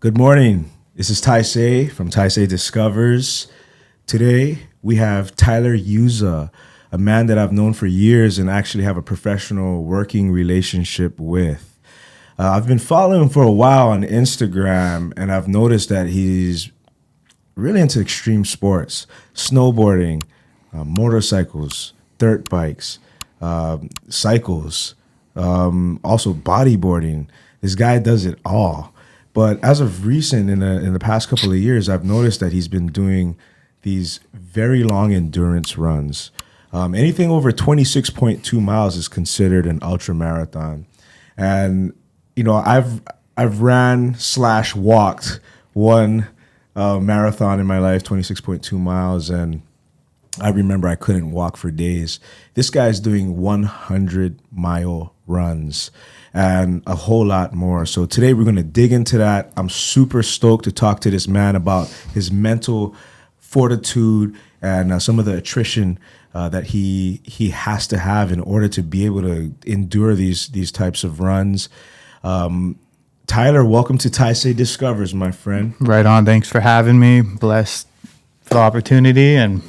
Good morning. This is Taisei from Taisei Discovers. Today we have Tyler Juza, a man that I've known for years and actually have a professional working relationship with. I've been following him for a while on Instagram, and I've noticed that he's really into extreme sports, snowboarding, motorcycles, dirt bikes, cycles, also bodyboarding. This guy does it all. But as of recent, in the past couple of years, I've noticed that he's been doing these very long endurance runs. Anything over 26.2 miles is considered an ultramarathon. And, you know, I've ran/walked one marathon in my life, 26.2 miles, and I remember I couldn't walk for days. This guy's doing 100-mile runs and a whole lot more. So today we're going to dig into that. I'm super stoked to talk to this man about his mental fortitude and some of the attrition that he has to have in order to be able to endure these types of runs. Tyler, welcome to Taisei Discovers, my friend. Right on. Thanks for having me. Blessed for the opportunity, and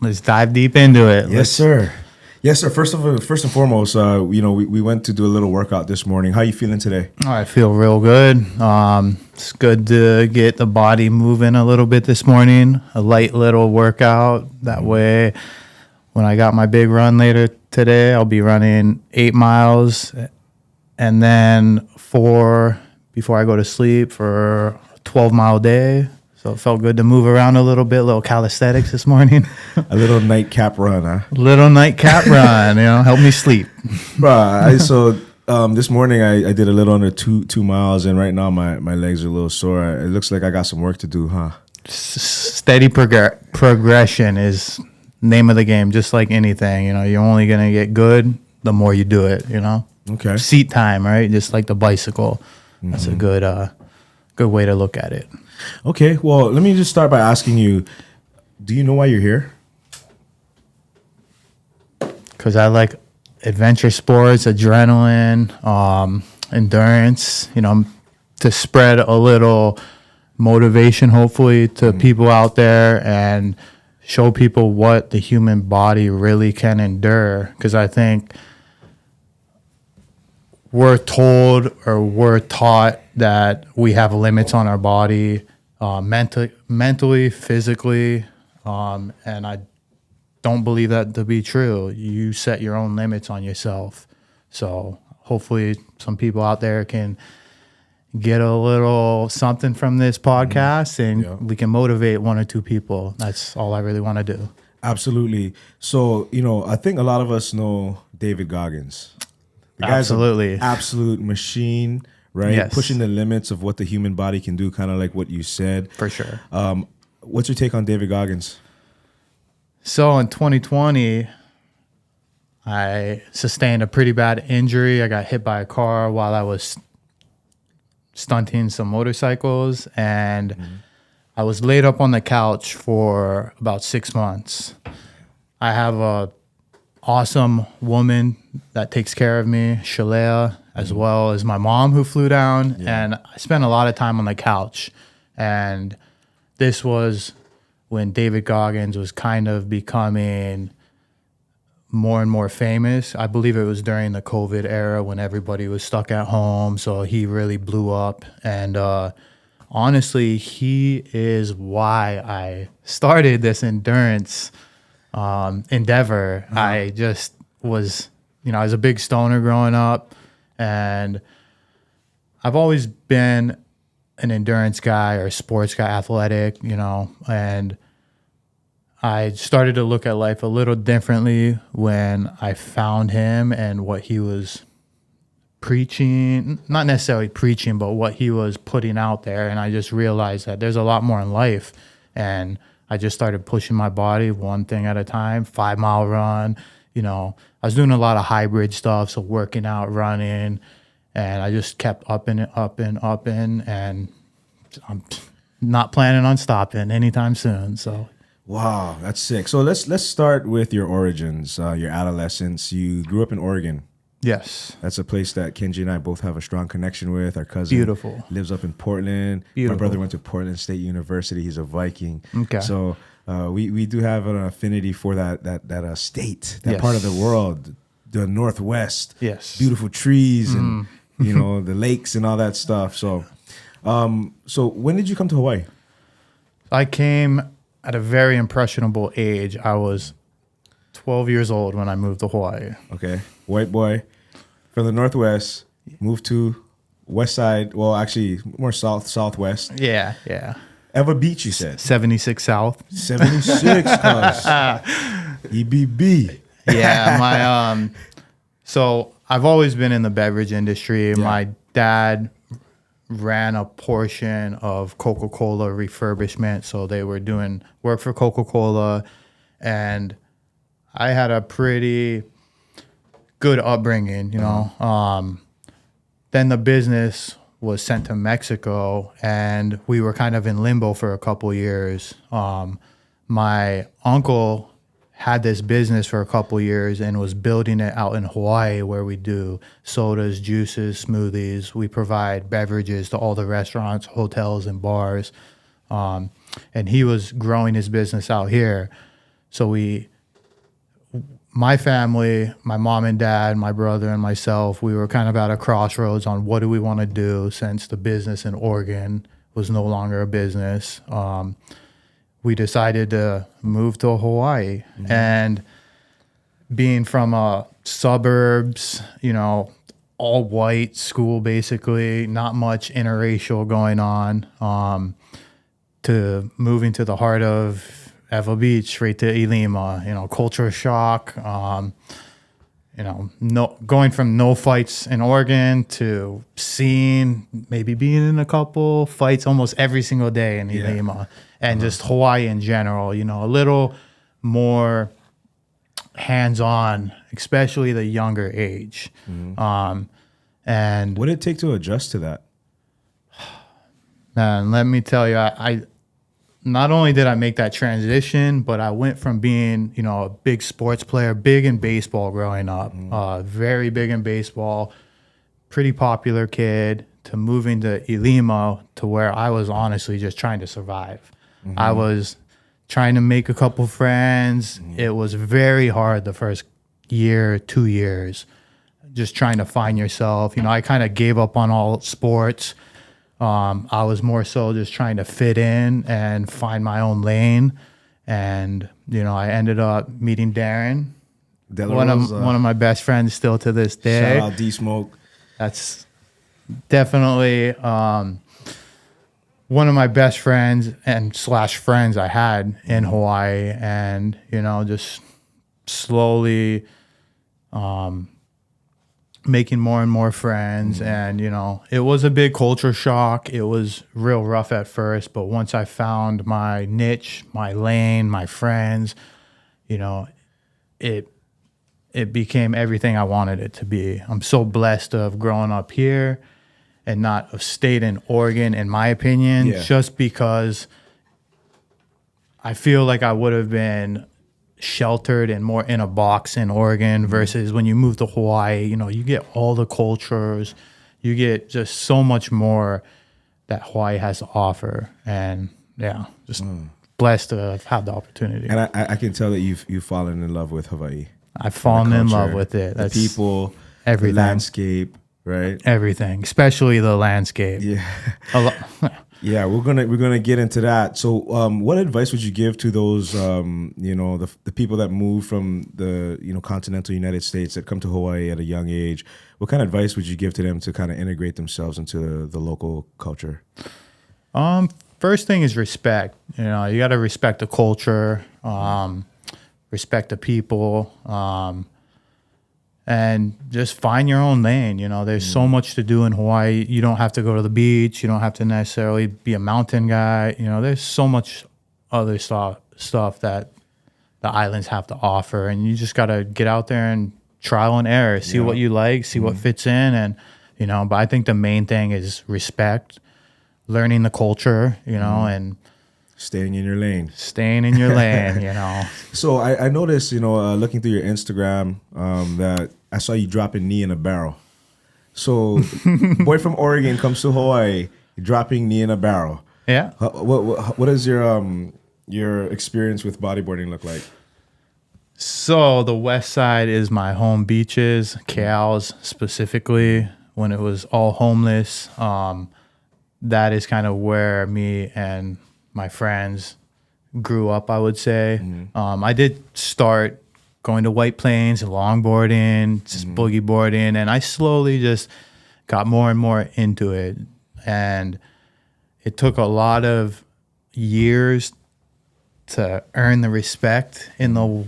let's dive deep into it. Yes, sir. Yes, sir. First and foremost, we went to do a little workout this morning. How are you feeling today? Oh, I feel real good. It's good to get the body moving a little bit this morning. A light little workout. That way, when I got my big run later today, I'll be running 8 miles, and then 4 before I go to sleep for a 12-mile day. So it felt good to move around a little bit, little calisthenics this morning. A little nightcap run, huh? Little nightcap run, help me sleep. This morning I did a little under two miles, and right now my legs are a little sore. It looks like I got some work to do, huh? Steady progression is name of the game, just like anything. You're only going to get good the more you do it, Okay. Seat time, right? Just like the bicycle. That's a good way to look at it. Okay, well, let me just start by asking you, do you know why you're here? Because I like adventure sports, adrenaline, endurance, to spread a little motivation, hopefully, to people out there and show people what the human body really can endure. Because I think we're told or we're taught that we have limits on our body, mentally, physically, and I don't believe that to be true. You set your own limits on yourself. So hopefully some people out there can get a little something from this podcast, and we can motivate 1 or 2 people. That's all I really want to do. Absolutely. So, I think a lot of us know David Goggins. The guy's Absolutely. an absolute machine, right? Yes. Pushing the limits of what the human body can do, kind of like what you said. For sure. What's your take on David Goggins? So in 2020, I sustained a pretty bad injury. I got hit by a car while I was stunting some motorcycles, and I was laid up on the couch for about 6 months. I have a awesome woman that takes care of me, Shalea, as well as my mom who flew down. And I spent a lot of time on the couch. And this was when David Goggins was kind of becoming more and more famous. I believe it was during the COVID era when everybody was stuck at home. So he really blew up. And honestly, he is why I started this endurance endeavor. I just was, I was a big stoner growing up, and I've always been an endurance guy or a sports guy, athletic, and I started to look at life a little differently when I found him and what he was preaching, not necessarily preaching, but what he was putting out there. And I just realized that there's a lot more in life, and I just started pushing my body one thing at a time, 5-mile run. I was doing a lot of hybrid stuff, so working out, running, and I just kept upping, and I'm not planning on stopping anytime soon. So, wow, that's sick. So let's start with your origins, your adolescence. You grew up in Oregon. Yes. That's a place that Kenji and I both have a strong connection with. Our cousin Beautiful. lives up in Portland. Beautiful. My brother went to Portland State University. He's a Viking. Okay. So we do have an affinity for that state, that Yes. part of the world, the Northwest. Yes. Beautiful trees and the lakes and all that stuff. So so when did you come to Hawaii? I came at a very impressionable age. I was 12 years old when I moved to Hawaii. Okay. White boy from the Northwest, moved to West Side. Well, actually more southwest. Yeah. Eva Beach, you said. 76 South. 76, cuz. EBB. Yeah, so I've always been in the beverage industry. Yeah. My dad ran a portion of Coca-Cola refurbishment, so they were doing work for Coca-Cola, and I had a pretty good upbringing, Then the business was sent to Mexico, and we were kind of in limbo for a couple years. My uncle had this business for a couple years and was building it out in Hawaii, where we do sodas, juices, smoothies. We provide beverages to all the restaurants, hotels, and bars. And he was growing his business out here. So my family, my mom and dad, my brother and myself, we were kind of at a crossroads on what do we want to do, since the business in Oregon was no longer a business. We decided to move to Hawaii. And being from suburbs, all white school, basically, not much interracial going on, to moving to the heart of Eva Beach, straight to Ilima, culture shock, going from no fights in Oregon to maybe being in a couple fights almost every single day in Ilima, and just Hawaii in general, a little more hands-on, especially the younger age. And what did it take to adjust to that? man, let me tell you, I not only did I make that transition, but I went from being, a big sports player, big in baseball growing up, very big in baseball, pretty popular kid, to moving to Ilima, to where I was honestly just trying to survive. I was trying to make a couple friends. It was very hard the first year, 2 years, just trying to find yourself. I kind of gave up on all sports. I was more so just trying to fit in and find my own lane. And, I ended up meeting Darren, one of my best friends still to this day. Shout out D-Smoke. That's definitely one of my best friends and / friends I had in Hawaii. And, just slowly making more and more friends. And, it was a big culture shock. It was real rough at first, but once I found my niche, my lane, my friends, it became everything I wanted it to be. I'm so blessed to have grown up here and not have stayed in Oregon, in my opinion, just because I feel like I would have been sheltered and more in a box in Oregon versus when you move to Hawaii, you get all the cultures, you get just so much more that Hawaii has to offer. And just blessed to have had the opportunity. And I can tell that you've fallen in love with Hawaii. I've fallen in love with it. That's the people, everything. the landscape, right? Everything, especially the landscape. Yeah, we're gonna get into that. So, what advice would you give to those, the people that move from the continental United States that come to Hawaii at a young age? What kind of advice would you give to them to kind of integrate themselves into the local culture? First thing is respect. You got to respect the culture, respect the people, and just find your own lane. There's so much to do in Hawaii. You don't have to go to the beach. You don't have to necessarily be a mountain guy. There's so much other stuff that the islands have to offer, and you just got to get out there and trial and error, see what you like, see what fits in. And, but I think the main thing is respect, learning the culture, and Staying in your lane. Staying in your lane, you know. So I noticed, looking through your Instagram, that I saw you dropping knee in a barrel. So, boy from Oregon comes to Hawaii, dropping knee in a barrel. Yeah. What does your experience with bodyboarding look like? So the west side is my home beaches, Cals specifically, when it was all homeless. That is kind of where me and my friends grew up, I would say. I did start going to White Plains and longboarding, just boogie boarding, and I slowly just got more and more into it. And it took a lot of years to earn the respect in the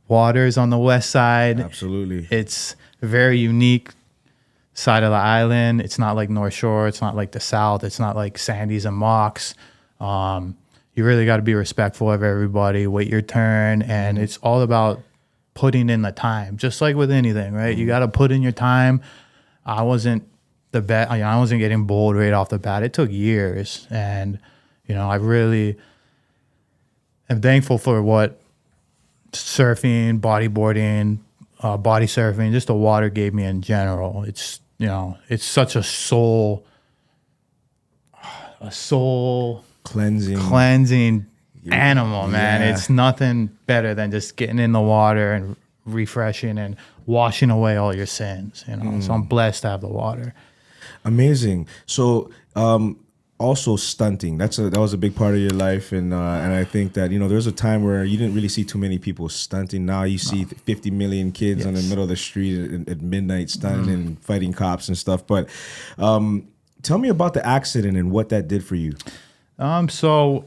waters on the west side. Absolutely. It's a very unique side of the island. It's not like North Shore. It's not like the South. It's not like Sandy's and Mocks. You really got to be respectful of everybody, wait your turn, and it's all about putting in the time, just like with anything, right? You got to put in your time. I wasn't the best. I wasn't getting bowled right off the bat. It took years, and I really am thankful for what surfing, bodyboarding, body surfing, just the water gave me in general. It's it's such a soul cleansing animal, man. Yeah. It's nothing better than just getting in the water and refreshing and washing away all your sins. So I'm blessed to have the water. Amazing. So, also stunting. That was a big part of your life, and I think that there was a time where you didn't really see too many people stunting. Now you see 50 million kids in the middle of the street at midnight stunting and fighting cops and stuff. But tell me about the accident and what that did for you. So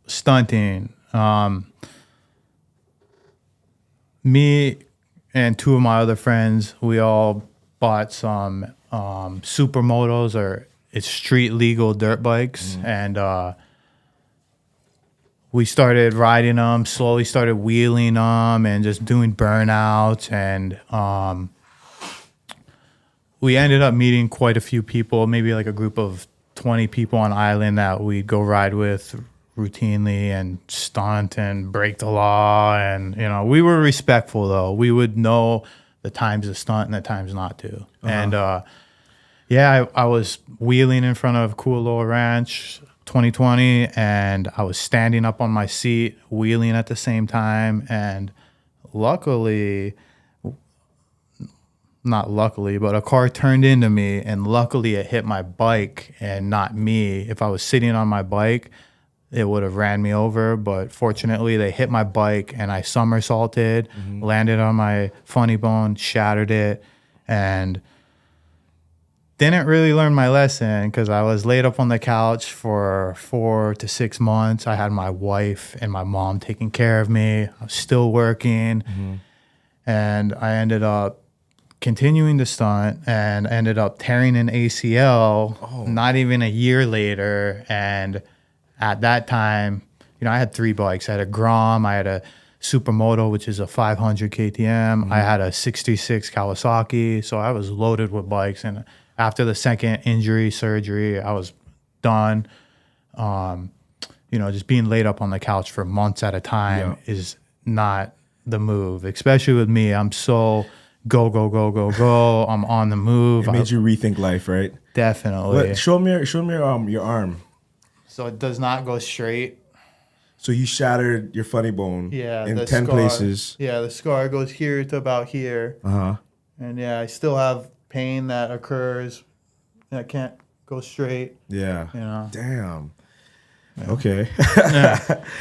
stunting. Me and two of my other friends, we all bought some supermotos, or it's street legal dirt bikes, and we started riding them, slowly started wheeling them and just doing burnouts, and we ended up meeting quite a few people, maybe like a group of 20 people on island that we'd go ride with routinely and stunt and break the law. And, we were respectful though. We would know the times to stunt and the times not to. And, I was wheeling in front of Kualoa Ranch 2020, and I was standing up on my seat, wheeling at the same time. And not luckily, but a car turned into me, and luckily it hit my bike and not me. If I was sitting on my bike, it would have ran me over. But fortunately, they hit my bike, and I somersaulted, landed on my funny bone, shattered it, and didn't really learn my lesson because I was laid up on the couch for 4 to 6 months. I had my wife and my mom taking care of me. I was still working, and I ended up continuing to stunt and ended up tearing an ACL not even a year later. And at that time, I had 3 bikes. I had a Grom, I had a Supermoto, which is a 500 KTM. I had a 66 Kawasaki. So I was loaded with bikes. And after the second injury surgery, I was done. Just being laid up on the couch for months at a time is not the move, especially with me. I'm so go. I'm on the move. It made you rethink life, right? Definitely. Show me your arm. So it does not go straight. So you shattered your funny bone in 10 scar, places. Yeah, the scar goes here to about here. And I still have pain that occurs. I can't go straight. Yeah. Damn. Yeah. Okay.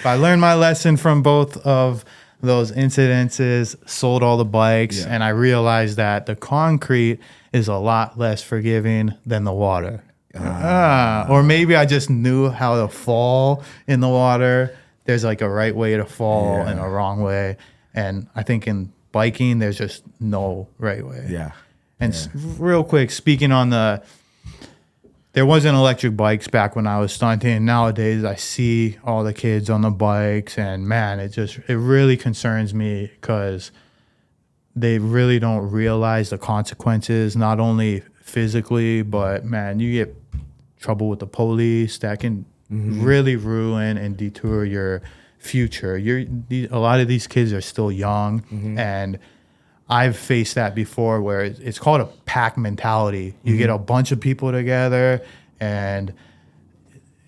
I learned my lesson from both of those incidences, sold all the bikes, and I realized that the concrete is a lot less forgiving than the water. Or maybe I just knew how to fall in the water. There's like a right way to fall and a wrong way. And I think in biking, there's just no right way. Yeah. And real quick, speaking on there wasn't electric bikes back when I was stunting. Nowadays, I see all the kids on the bikes, and man, it really concerns me because they really don't realize the consequences, not only physically, but man, you get trouble with the police that can really ruin and detour your future. A lot of these kids are still young, and I've faced that before where it's called a pack mentality. You get a bunch of people together and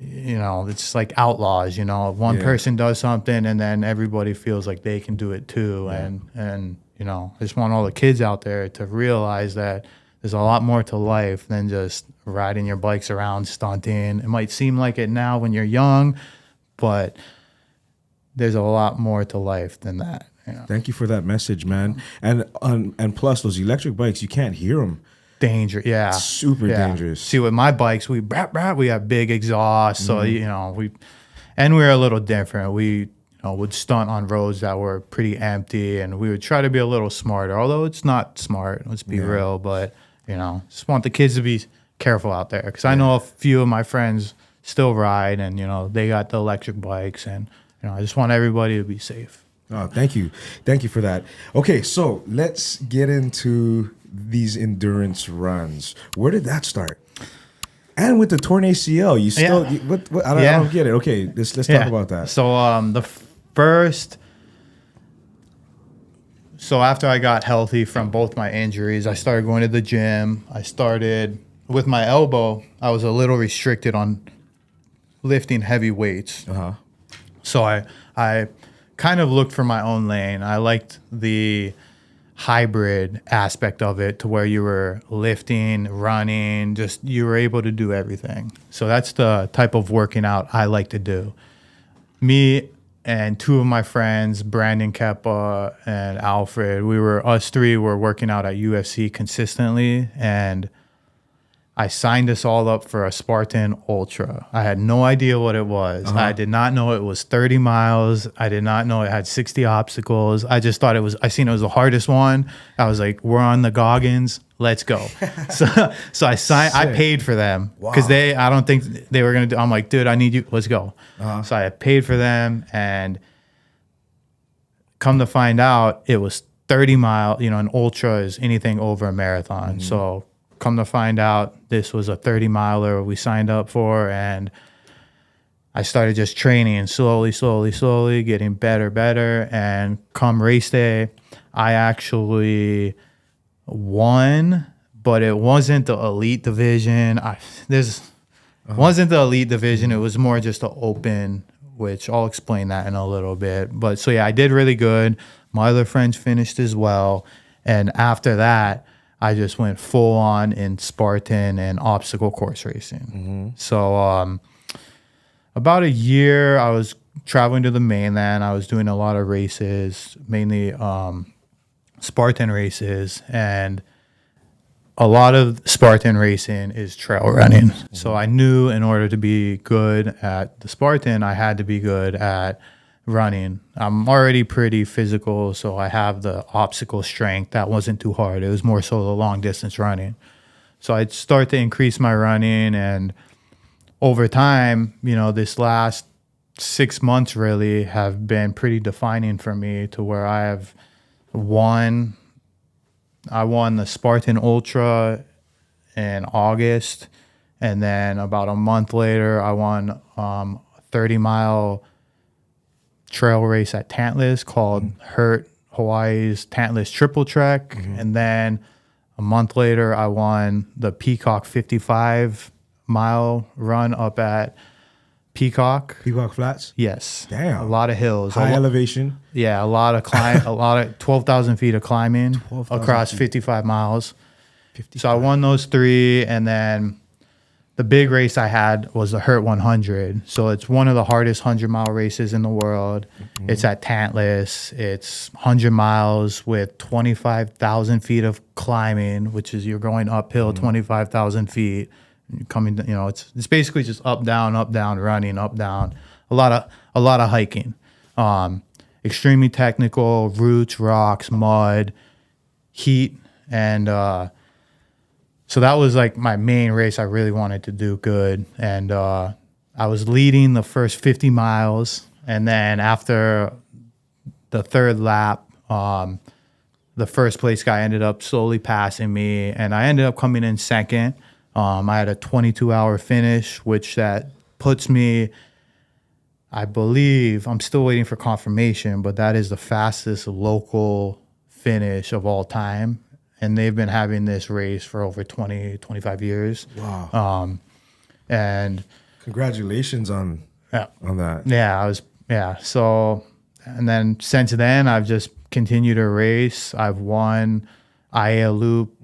it's like outlaws, one person does something and then everybody feels like they can do it too. And I just want all the kids out there to realize that there's a lot more to life than just riding your bikes around, stunting. It might seem like it now when you're young, but there's a lot more to life than that. Thank you for that message, man. And plus, those electric bikes, you can't hear them. Danger, yeah. Super dangerous. See, with my bikes, we have big exhaust, so we were a little different. We would stunt on roads that were pretty empty, and we would try to be a little smarter. Although it's not smart, let's be real. But just want the kids to be careful out there, because I know a few of my friends still ride, and they got the electric bikes, and I just want everybody to be safe. Oh, thank you for that. Okay, so let's get into these endurance runs. Where did that start? And with the torn ACL, you still I don't get it. Okay, let's talk about that. So so after I got healthy from both my injuries, I started going to the gym. I started with my elbow. I was a little restricted on lifting heavy weights. So I kind of looked for my own lane. I liked the hybrid aspect of it, to where you were lifting, running, just you were able to do everything. So that's the type of working out I like to do. Me and two of my friends, Brandon Keppa and Alfred, us three were working out at UFC consistently, and I signed us all up for a Spartan Ultra. I had no idea what it was. I did not know it was 30 miles. I did not know it had 60 obstacles. I just thought I seen it was the hardest one. I was like, we're on the Goggins. Let's go. So I signed. I paid for them because I don't think they were going to do. I'm like, dude, I need you. Let's go. So I paid for them, and come to find out, it was 30 mile. An ultra is anything over a marathon. So come to find out, this was a 30 miler we signed up for, and I started just training slowly, getting better. And come race day, I actually won, but it wasn't the elite division. Wasn't the elite division. It was more just the open, which I'll explain that in a little bit. But so I did really good. My other friends finished as well, and after that, I just went full on in Spartan and obstacle course racing. So about a year, I was traveling to the mainland. I was doing a lot of races, mainly Spartan races, and a lot of Spartan racing is trail running. So I knew in order to be good at the Spartan, I had to be good at running. I'm already pretty physical, so I have the obstacle strength. That wasn't too hard. It was more so the long distance running. So I'd start to increase my running, and over time, this last 6 months really have been pretty defining for me, to where I won the Spartan Ultra in August, and then about a month later, I won a 30-mile trail race at Tantalus called Hurt Hawaii's Tantalus Triple Trek. And then a month later, I won the Peacock 55-mile run up at Peacock Flats. Yes. Damn. A lot of hills, high elevation. Yeah, a lot of 12,000 feet of climbing across 55 miles. So I won those three, and then the big race I had was the Hurt 100. So it's one of the hardest 100-mile races in the world. It's at Tantalus. It's 100 miles with 25,000 feet of climbing, which is you're going uphill 25,000 feet. You're coming, it's basically just up, down, running, up, down. A lot of hiking. Extremely technical, roots, rocks, mud, heat, and so that was like my main race. I really wanted to do good. And I was leading the first 50 miles. And then after the third lap, the first place guy ended up slowly passing me. And I ended up coming in second. I had a 22-hour finish, which that puts me, I believe, I'm still waiting for confirmation, but that is the fastest local finish of all time. And they've been having this race for over 20, 25 years. Wow. And Congratulations on that. yeah. So, and then since then, I've just continued to race. I've won IA Loop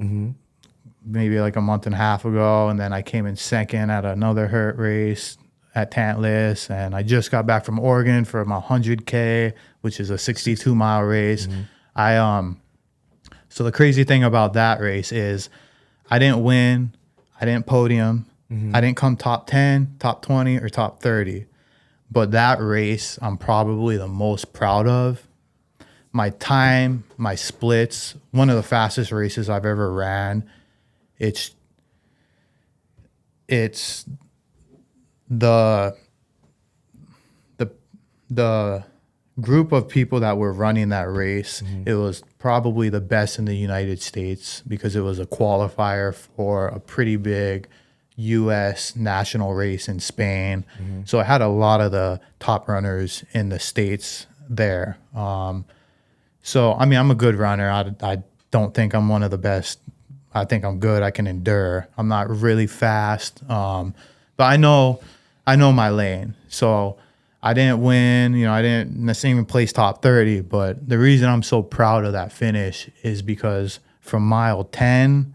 maybe like a month and a half ago. And then I came in second at another Hurt race at Tantalus. And I just got back from Oregon for my 100K, which is a 62-mile race. So the crazy thing about that race is I didn't win. I didn't podium. I didn't come top 10, top 20, or top 30. But that race, I'm probably the most proud of. My time, my splits, one of the fastest races I've ever ran. It's the group of people that were running that race. It was probably the best in the United States because it was a qualifier for a pretty big U.S. national race in Spain. So I had a lot of the top runners in the States there. So, I mean, I'm a good runner. I don't think I'm one of the best. I think I'm good. I can endure. I'm not really fast. But I know my lane. So I didn't win. You know, I didn't necessarily place top 30. But the reason I'm so proud of that finish is because from mile 10,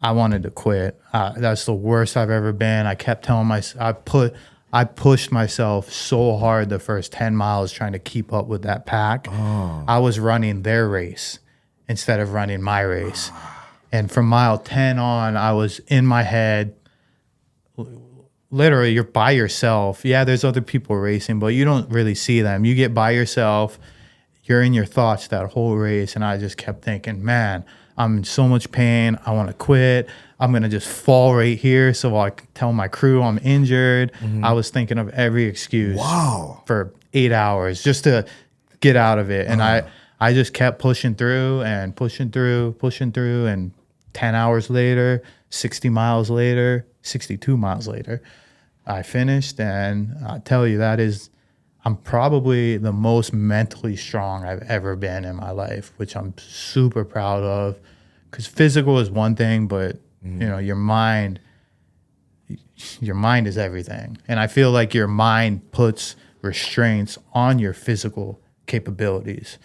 I wanted to quit. That's the worst I've ever been. I kept telling myself, I pushed myself so hard the first 10 miles trying to keep up with that pack. I was running their race instead of running my race. And from mile 10 on, I was in my head. Literally, you're by yourself. Yeah, there's other people racing, but you don't really see them. You get by yourself. You're in your thoughts that whole race. And I just kept thinking, man, I'm in so much pain. I want to quit. I'm going to just fall right here so I can tell my crew I'm injured. I was thinking of every excuse for 8 hours just to get out of it. And I just kept pushing through. And 10 hours later, 60 miles later, 62 miles later, I finished. And I tell you, I'm probably the most mentally strong I've ever been in my life, which I'm super proud of. Because physical is one thing, but you know, your mind is everything. And I feel like your mind puts restraints on your physical capabilities.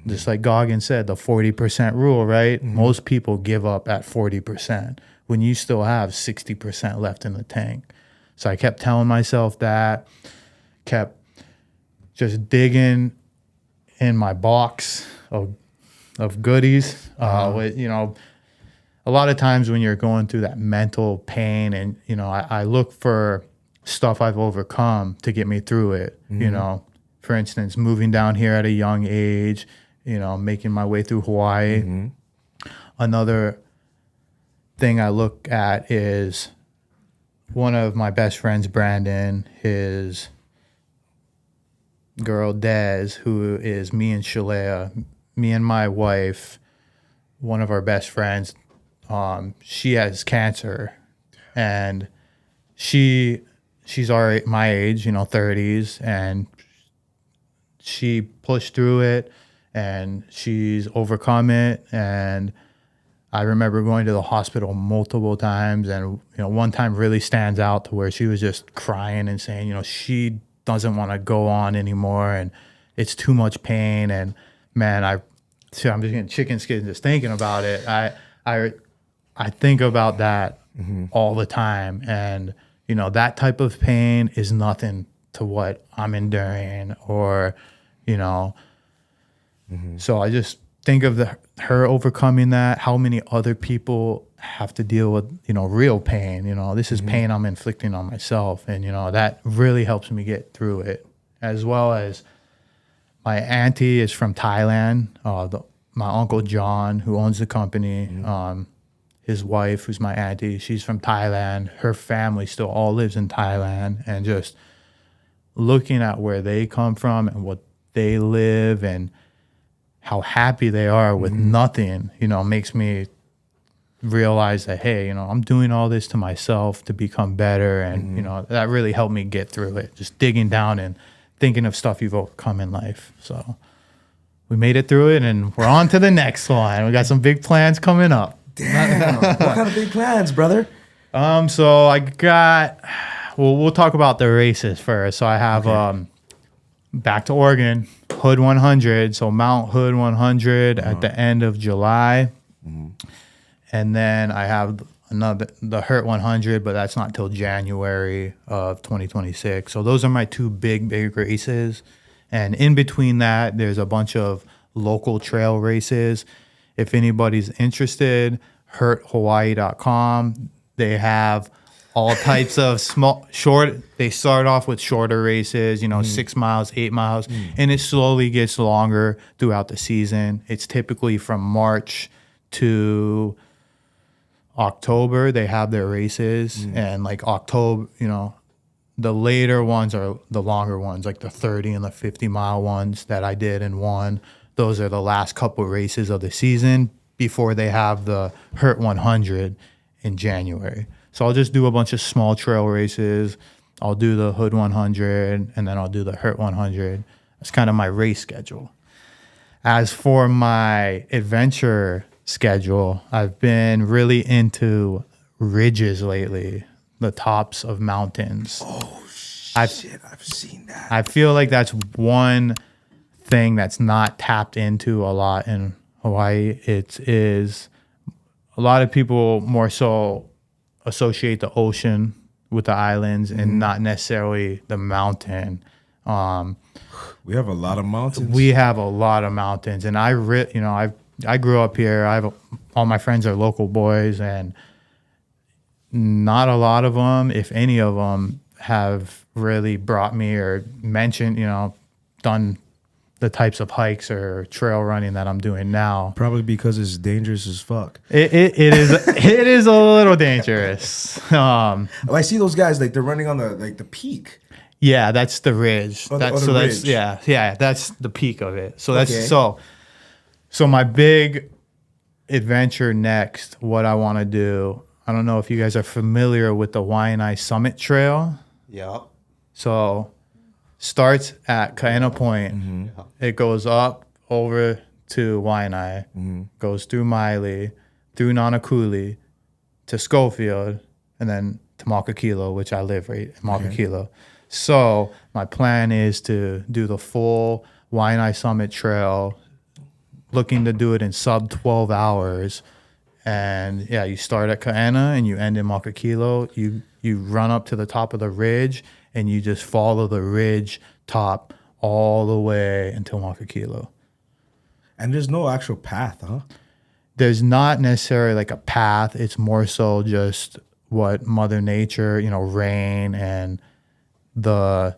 Just like Goggins said, the 40% rule, right? Most people give up at 40% when you still have 60% left in the tank. So I kept telling myself that, kept just digging in my box of goodies. With, you know, a lot of times when you're going through that mental pain, and you know, I look for stuff I've overcome to get me through it. You know, for instance, moving down here at a young age, you know, making my way through Hawaii. Another thing I look at is one of my best friends, Brandon, his girl Des, who is me and Shalea, me and my wife, one of our best friends. She has cancer, and she's already my age, you know, 30s, and she pushed through it, and she's overcome it. And I remember going to the hospital multiple times, and you know, one time really stands out to where she was just crying and saying, you know, she doesn't want to go on anymore, and it's too much pain. And man, I'm just getting chicken skin just thinking about it. I think about that all the time, and you know, that type of pain is nothing to what I'm enduring, or you know. So I just think of her overcoming that. How many other people have to deal with, you know, real pain? You know, this is pain I'm inflicting on myself, and you know, that really helps me get through it. As well as my auntie is from Thailand. My uncle John, who owns the company, his wife, who's my auntie, she's from Thailand. Her family still all lives in Thailand, and just looking at where they come from and what they live and how happy they are with nothing, you know, makes me realized that, hey, I'm doing all this to myself to become better. And, that really helped me get through it. Just digging down and thinking of stuff you've overcome in life. So we made it through it, and we're on to the next one. We got some big plans coming up. Damn. What kind of big plans, brother? So I got, we'll talk about the races first. So I have, back to Oregon, Hood 100. So Mount Hood 100 at the end of July. And then I have the Hurt 100, but that's not till January of 2026. So those are my two big races. And in between that, there's a bunch of local trail races. If anybody's interested, hurthawaii.com. They have all types of they start off with shorter races, 6 miles, 8 miles, and it slowly gets longer throughout the season. It's typically from March to October. They have their races, and like October, the later ones are the longer ones, like the 30 and the 50-mile ones that I did and won. Those are the last couple races of the season before they have the Hurt 100 in January. So I'll just do a bunch of small trail races. I'll do the Hood 100, and then I'll do the Hurt 100. That's kind of my race schedule. As for my adventure schedule, I've been really into ridges lately, the tops of mountains. Oh, shit. I've seen that. I feel like that's one thing that's not tapped into a lot in Hawaii. It is a lot of people more so associate the ocean with the islands and not necessarily the mountain. We have a lot of mountains. We have a lot of mountains, and I grew up here. All my friends are local boys, and not a lot of them, if any of them, have really brought me or mentioned, done the types of hikes or trail running that I'm doing now. Probably because it's dangerous as fuck. It is it is a little dangerous. I see those guys like they're running on the peak. Yeah, that's the ridge. That's That's the peak of it. So that's so my big adventure next, what I want to do. I don't know if you guys are familiar with the Waianae Summit Trail. Yeah. So starts at Kaena Point. It goes up over to Waianae, goes through Miley, through Nanakuli, to Schofield, and then to Makakilo, which I live right in Makakilo. So my plan is to do the full Waianae Summit Trail, looking to do it in sub 12 hours. And yeah, you start at Kaena and you end in Makakilo. You run up to the top of the ridge and you just follow the ridge top all the way until Makakilo. And there's no actual path, huh? There's not necessarily like a path. It's more so just what Mother Nature, rain and the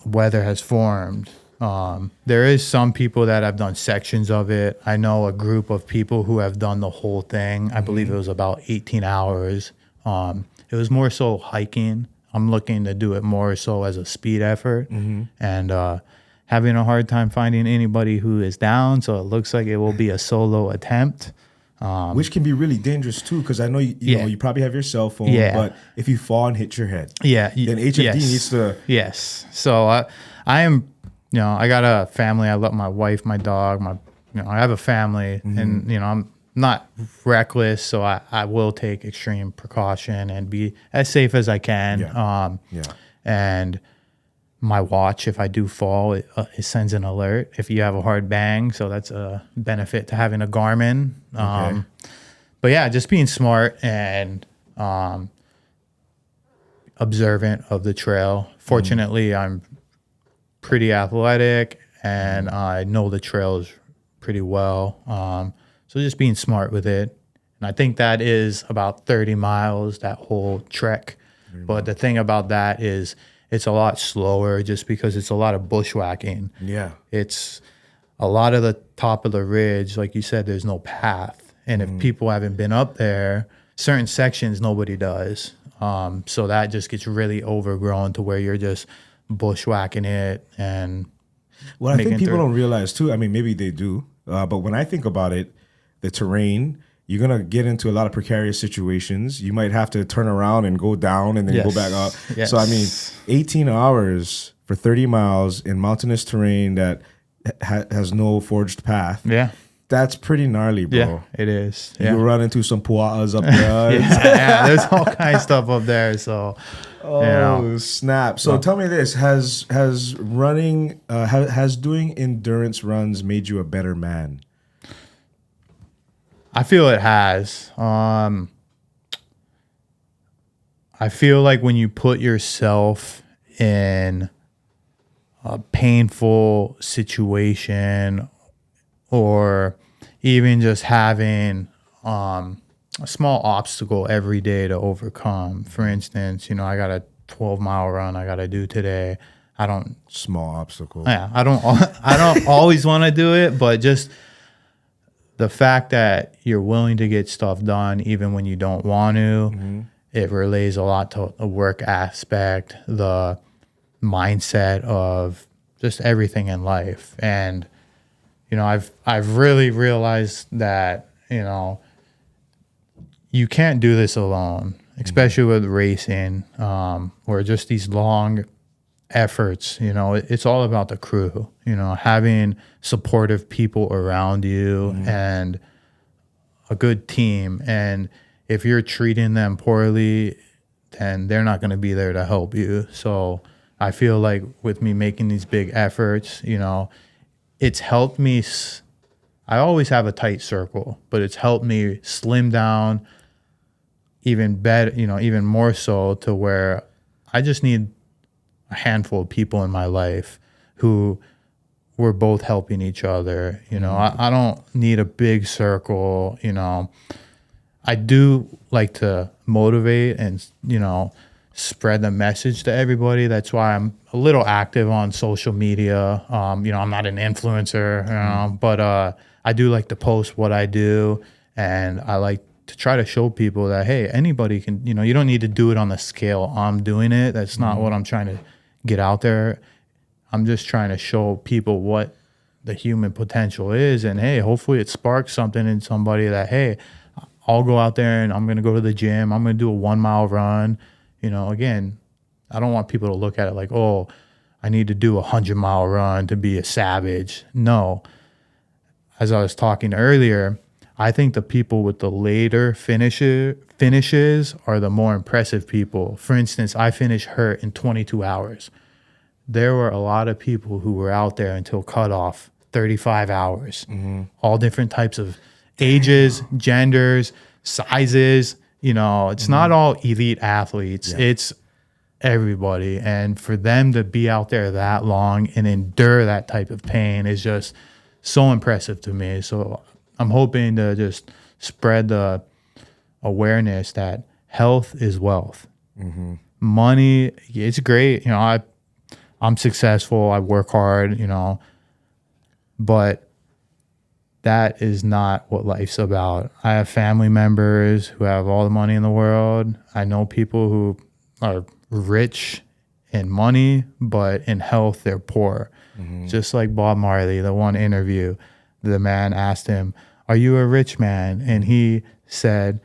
weather has formed. There is some people that have done sections of it. I know a group of people who have done the whole thing. I believe it was about 18 hours. It was more so hiking. I'm looking to do it more so as a speed effort, and having a hard time finding anybody who is down. So it looks like it will be a solo attempt. Which can be really dangerous too, because I know you know you probably have your cell phone, but if you fall and hit your head, then HFD needs to. Yes. So I am, I got a family. I love my wife, my dog, I have a family, and I'm not reckless, so I will take extreme precaution and be as safe as I can. And my watch, if I do fall, it sends an alert if you have a hard bang. So that's a benefit to having a Garmin. But yeah, just being smart and observant of the trail. Fortunately, I'm pretty athletic and I know the trails pretty well. So just being smart with it. And I think that is about 30 miles, that whole trek. But the thing about that is it's a lot slower just because it's a lot of bushwhacking. Yeah. It's a lot of the top of the ridge, like you said, there's no path. And if people haven't been up there, certain sections nobody does. So that just gets really overgrown to where you're just bushwhacking it. And what I think people don't realize too, I mean, maybe they do, but when I think about it, the terrain you're gonna get into a lot of precarious situations. You might have to turn around and go down and then go back up. Yes. So I mean, 18 hours for 30 miles in mountainous terrain that has no forged path. Yeah. That's pretty gnarly, bro. Yeah, it is. Yeah. You run into some pua'as up there. Yeah, there's all kinds of stuff up there. So, Snap. So tell me this: has running, has doing endurance runs made you a better man? I feel it has. I feel like when you put yourself in a painful situation, or even just having a small obstacle every day to overcome. For instance, I got a 12-mile run I got to do today. Small obstacle. Yeah, I don't always want to do it, but just the fact that you're willing to get stuff done even when you don't want to, it relays a lot to the work aspect, the mindset of just everything in life. And I've really realized that, you can't do this alone, especially with racing, or just these long efforts. It's all about the crew, having supportive people around you and a good team. And if you're treating them poorly, then they're not going to be there to help you. So I feel like with me making these big efforts, it's helped me. I always have a tight circle, but it's helped me slim down even better, even more so, to where I just need a handful of people in my life who we're both helping each other. I don't need a big circle. I do like to motivate and, spread the message to everybody. That's why I'm a little active on social media. I'm not an influencer, but I do like to post what I do, and I like to try to show people that, hey, anybody can, you don't need to do it on the scale I'm doing it. That's not what I'm trying to get out there. I'm just trying to show people what the human potential is, and hey, hopefully it sparks something in somebody that, hey, I'll go out there and I'm going to go to the gym. I'm going to do a 1 mile run. Again, I don't want people to look at it like, oh, I need to do a 100-mile run to be a savage. No. As I was talking earlier, I think the people with the later finishes are the more impressive people. For instance, I finished hurt in 22 hours. There were a lot of people who were out there until cutoff, 35 hours. All different types of ages, genders, sizes. It's not all elite athletes. Yeah. It's everybody. And for them to be out there that long and endure that type of pain is just so impressive to me. So I'm hoping to just spread the awareness that health is wealth. Money, it's great. I'm successful. I work hard, but that is not what life's about. I have family members who have all the money in the world. I know people who are rich in money, but in health, they're poor. Just like Bob Marley, the one interview, the man asked him, "Are you a rich man?" And he said,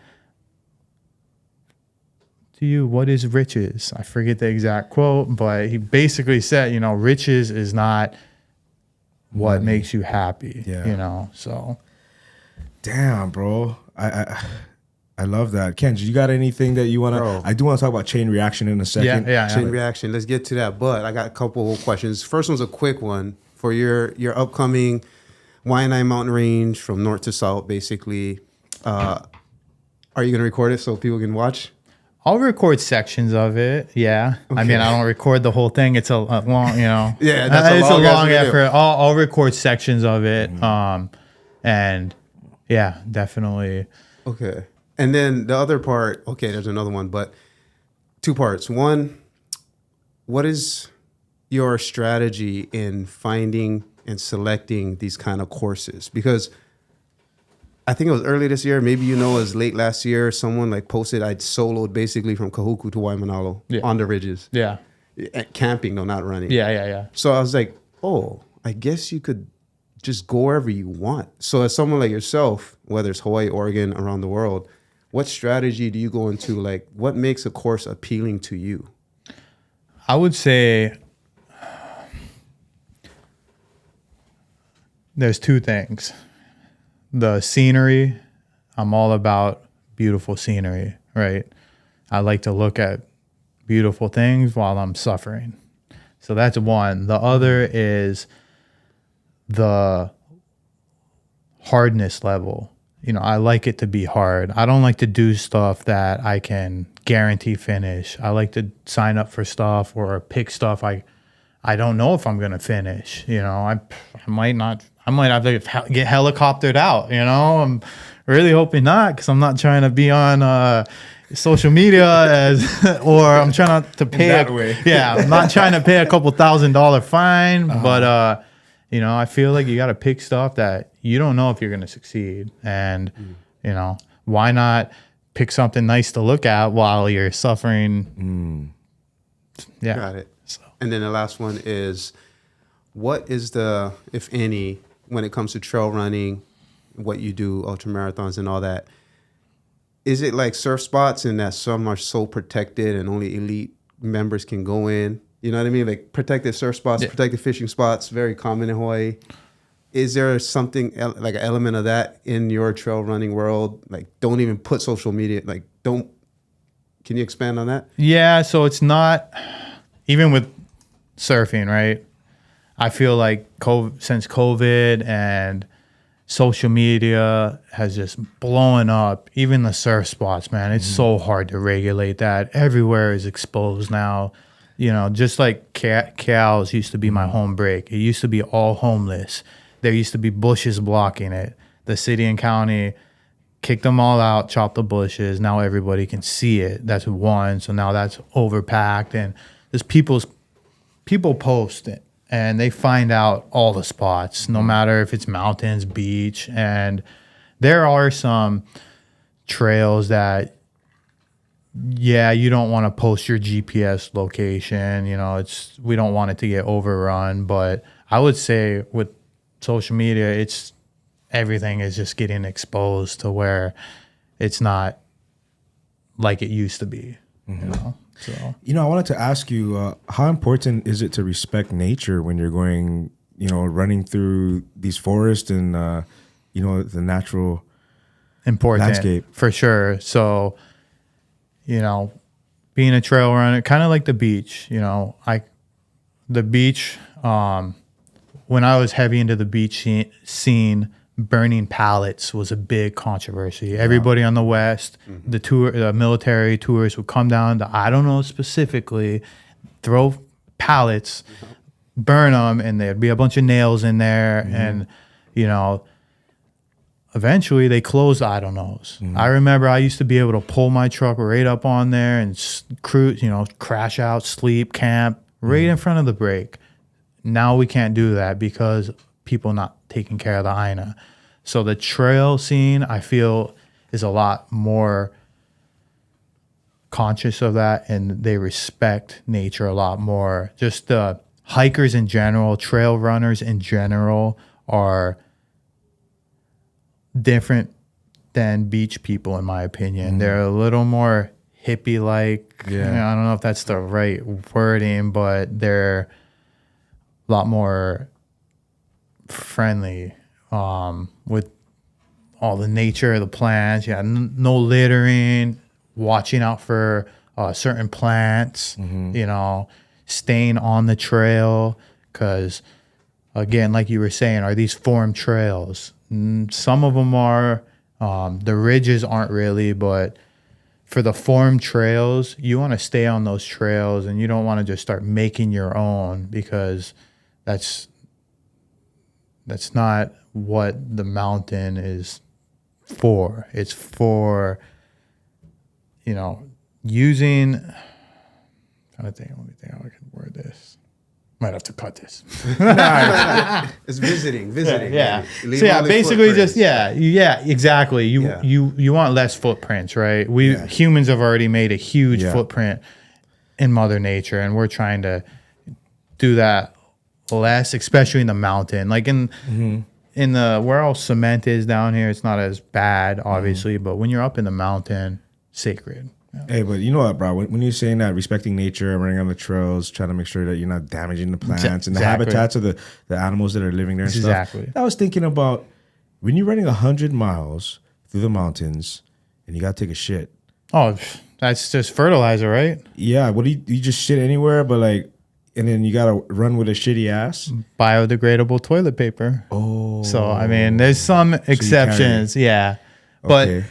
"To you, what is riches?" I forget the exact quote, but he basically said, riches is not what makes you happy. So damn, bro, I love that. Kenji, you got anything that you want to? I do want to talk about chain reaction in a second. Chain reaction, let's get to that, but I got a couple of questions. First one's a quick one for your upcoming Waianae Mountain Range from north to south, basically. Are you going to record it so people can watch? I'll record sections of it. Yeah. Okay. I mean, I don't record the whole thing. It's a long, yeah, that's a long effort. I'll record sections of it. And yeah, definitely. Okay. And then the other part, okay, there's another one, but 2 parts. One, what is your strategy in finding and selecting these kind of courses? Because I think it was early this year, maybe it was late last year, someone posted I'd soloed basically from Kahuku to Waimanalo on the ridges. Yeah. Camping though, not running. Yeah. So I was like, oh, I guess you could just go wherever you want. So as someone like yourself, whether it's Hawaii, Oregon, around the world, what strategy do you go into? Like, what makes a course appealing to you? I would say there's two things. The scenery, I'm all about beautiful scenery, right? I like to look at beautiful things while I'm suffering. So that's one. The other is the hardness level. You know, I like it to be hard. I don't like to do stuff that I can guarantee finish. I like to sign up for stuff or pick stuff I don't know if I'm going to finish. You know, I might not. I might have to get helicoptered out, you know. I'm really hoping not, because I'm not trying to be on social media or I'm trying not to pay I'm not trying to pay a couple $1,000 fine, but you know, I feel like you got to pick stuff that you don't know if you're going to succeed, and you know, why not pick something nice to look at while you're suffering? Yeah, got it. So. And then the last one is, what is the, if any, when it comes to trail running, what you do, ultramarathons and all that, is it like surf spots and that some are so protected and only elite members can go in? You know what I mean? Like protected surf spots, protected fishing spots, very common in Hawaii. Is there something like an element of that in your trail running world? Like, don't even put social media, like don't, can you expand on that? Yeah, so it's not, even with surfing, right? I feel like since COVID and social media has just blown up, even the surf spots, man, it's so hard to regulate that. Everywhere is exposed now. You know, just like Cal's used to be my home break. It used to be all homeless. There used to be bushes blocking it. The city and county kicked them all out, chopped the bushes. Now everybody can see it. That's one. So now that's overpacked, and there's people post it. And they find out all the spots, no matter if it's mountains, beach. And there are some trails that, yeah, you don't want to post your GPS location. You know, we don't want it to get overrun. But I would say with social media, everything is just getting exposed to where it's not like it used to be, you know? So, you know, I wanted to ask you, how important is it to respect nature when you're going, you know, running through these forests and, you know, the natural landscape? For sure. So, you know, being a trail runner, kind of like the beach, you know, the beach, when I was heavy into the beach scene, burning pallets was a big controversy. Everybody on the West, the military tourists would come down to, I don't know specifically, throw pallets, burn them, and there'd be a bunch of nails in there. And, you know, eventually they closed I don't knows. I remember I used to be able to pull my truck right up on there and cruise, you know, crash out, sleep, camp right in front of the break. Now we can't do that because people not taking care of the Aina. So the trail scene, I feel, is a lot more conscious of that, and they respect nature a lot more. Just the hikers in general, trail runners in general are different than beach people, in my opinion. They're a little more hippie-like. Yeah. You know, I don't know if that's the right wording, but they're a lot more friendly with all the nature of the plants. Yeah, no littering, watching out for certain plants, you know, staying on the trail. Because, again, like you were saying, are these formed trails? Some of them are. The ridges aren't really, but for the formed trails, you want to stay on those trails, and you don't want to just start making your own, because that's not what the mountain is for. It's for, you know, using, let me think how I can word this. Might have to cut this. It's visiting. Yeah. So yeah, basically just, exactly. You want less footprints, right? Humans have already made a huge footprint in Mother Nature, and we're trying to do that less, especially in the mountain. Like in where all cement is down here, it's not as bad, obviously. But when you're up in the mountain, sacred. Yeah. Hey, but you know what, bro? When you're saying that, respecting nature, running on the trails, trying to make sure that you're not damaging the plants and the habitats of the animals that are living there and stuff. I was thinking about when you're running 100 miles through the mountains and you got to take a shit. Oh, that's just fertilizer, right? Yeah. What do you just shit anywhere, but like, and then you got to run with a shitty ass? Biodegradable toilet paper. Oh. So, I mean, there's some exceptions. Yeah. But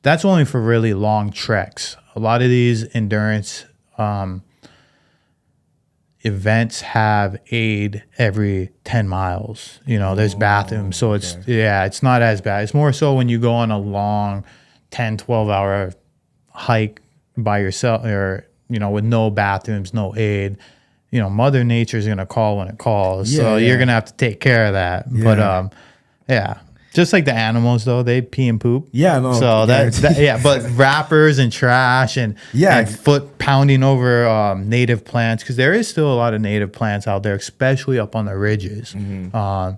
that's only for really long treks. A lot of these endurance events have aid every 10 miles. You know, there's bathrooms. So it's not as bad. It's more so when you go on a long 10, 12-hour hike by yourself or, you know, with no bathrooms, no aid. You know, Mother Nature's going to call when it calls. So you're going to have to take care of that. Yeah. But, just like the animals, though, they pee and poop. Yeah, no. So but wrappers and trash and foot pounding over native plants, because there is still a lot of native plants out there, especially up on the ridges. And,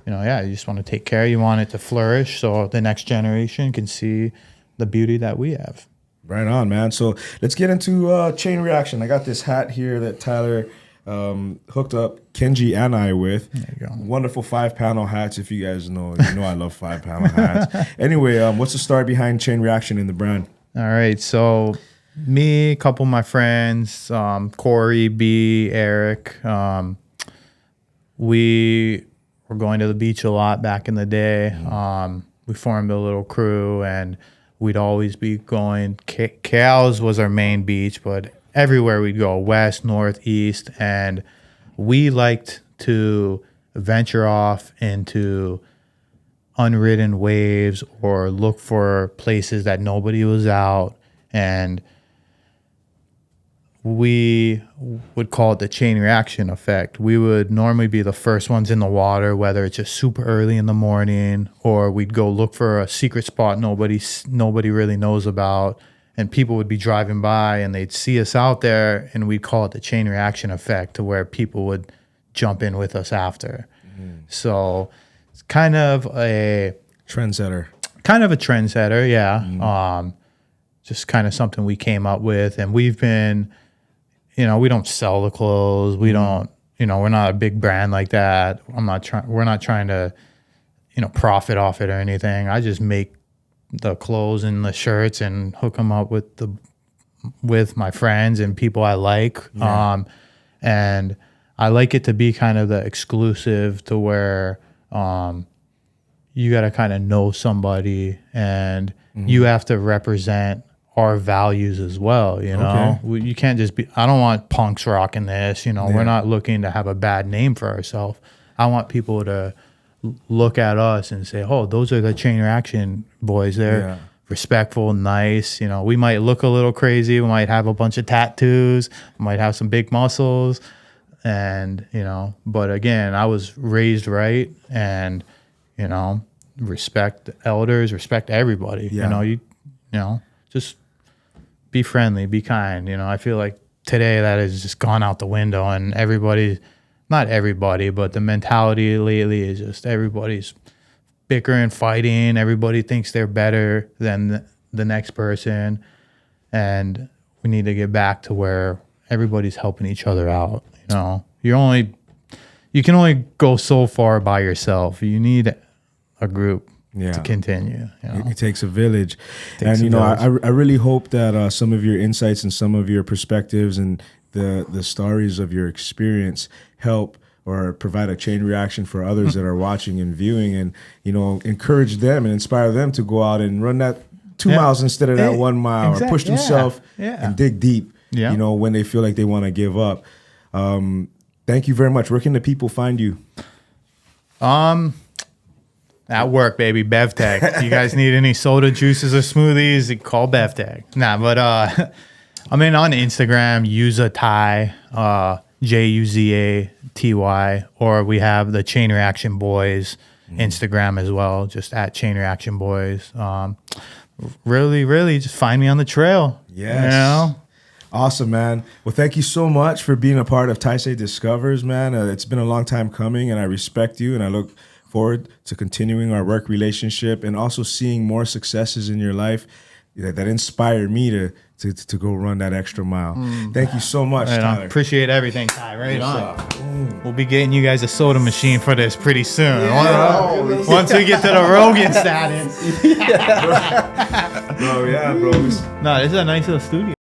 you know, you just want to take care. You want it to flourish so the next generation can see the beauty that we have. Right on, man. So let's get into chain reaction. I got this hat here that Tyler hooked up Kenji and I with. There you go. Wonderful 5-panel hats. If you guys know, I love 5-panel hats. Anyway, what's the story behind chain reaction in the brand? All right. So me, a couple of my friends, Corey, B, Eric, we were going to the beach a lot back in the day. We formed a little crew and we'd always be going. Cals was our main beach, but everywhere we'd go, west, north, east, and we liked to venture off into unridden waves or look for places that nobody was out, and we would call it the chain reaction effect. We would normally be the first ones in the water, whether it's just super early in the morning, or we'd go look for a secret spot nobody really knows about. And people would be driving by and they'd see us out there, and we'd call it the chain reaction effect, to where people would jump in with us after. So it's kind of a trendsetter, yeah. Just kind of something we came up with, and we've been, we don't sell the clothes. We don't, we're not a big brand like that. We're not trying to, profit off it or anything. I just make the clothes and the shirts and hook them up with my friends and people I like. And I like it to be kind of the exclusive, to where you got to kind of know somebody, and you have to represent our values as well. You can't just be, I don't want punks rocking this, we're not looking to have a bad name for ourselves. I want people to look at us and say, oh, those are the chain reaction boys. They're respectful, nice. We might look a little crazy. We might have a bunch of tattoos. We might have some big muscles. And, but again, I was raised right, and, respect elders, respect everybody. Just be friendly, be kind. I feel like today that has just gone out the window, and not everybody, but the mentality lately is just everybody's bickering, fighting. Everybody thinks they're better than the next person. And we need to get back to where everybody's helping each other out. You can only go so far by yourself. You need a group to continue. It takes a village. I really hope that some of your insights and some of your perspectives and the stories of your experience help or provide a chain reaction for others that are watching and viewing, and encourage them and inspire them to go out and run that 2 miles instead of that 1 mile, or push themselves and dig deep when they feel like they want to give up. Thank you very much. Where can the people find you? At work, baby. BevTech. You guys need any soda, juices, or smoothies, you call BevTech. I'm on Instagram, Juza Ty, Juzaty, or we have the Chain Reaction Boys Instagram as well, just at Chain Reaction Boys. Really, really just find me on the trail. Yes. Awesome, man. Well, thank you so much for being a part of Taisei Discovers, man. It's been a long time coming, and I respect you, and I look forward to continuing our work relationship and also seeing more successes in your life that inspired me to go run that extra mile. Thank you so much, Right on. Tyler. Appreciate everything, Ty. Right on. We'll be getting you guys a soda machine for this pretty soon. Once we get to the Rogan status. Bro, yeah, bro. No, this is a nice little studio.